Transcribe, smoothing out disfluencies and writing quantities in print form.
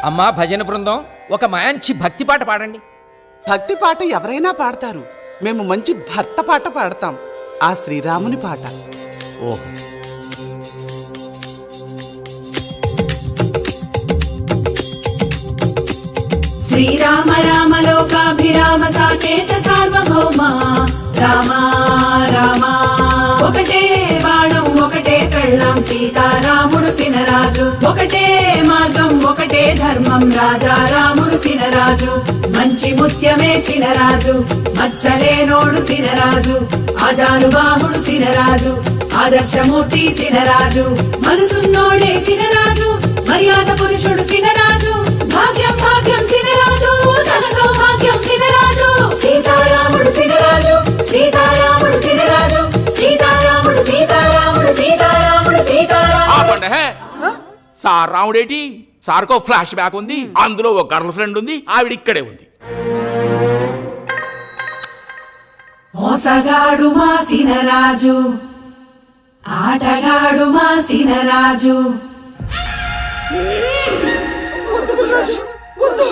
అమ్మా భజన బృందం, ఒక మంచి భక్తి పాట పాడండి. భక్తి పాట ఎవరైనా పాడతారు. మేము మంచి భర్త పాట పాడతాం. ఆ శ్రీరాముని పాట. ఓహ్, శ్రీరామ రామ లోకాభిరామ సాకేత సార్వభౌమ రామ రామ. ఒకటే బాణం ఒకటే పెళ్ళాం సీతారాముడు సినరాజు. ఒకటే మార్గం ఒకటే ధర్మం రాజా రాముడు సినరాజు. మంచి ముత్యమే సినరాజు, మచ్చలేనోడు సినరాజు. ఆజానుబాహుడు సినరాజు, ఆదర్శమూర్తి సినరాజు. మనసున్నోడే సినరాజు, మర్యాద పురుషుడు సినరాజు. భాగ్యం భాగ్యం సినరాజు, ధన సౌభాగ్యం సినరాజు. సీతారాముడు సినరాజు, సీతారాముడు సినరాజు. సీతారాముడు సీతారాముడు సీతారాముడు సీతారాముడు. సార్ రాముడేటి? సార్కో ఫ్లాష్ బ్యాక్ ఉంది, అందులో ఒక గర్ల్ ఫ్రెండ్ ఉంది, ఆవిడ ఇక్కడే ఉంది. మోసగాడు మా సినరాజు, ఆటగాడు మా సినరాజు. వద్దు బుల్రాజు, వద్దు.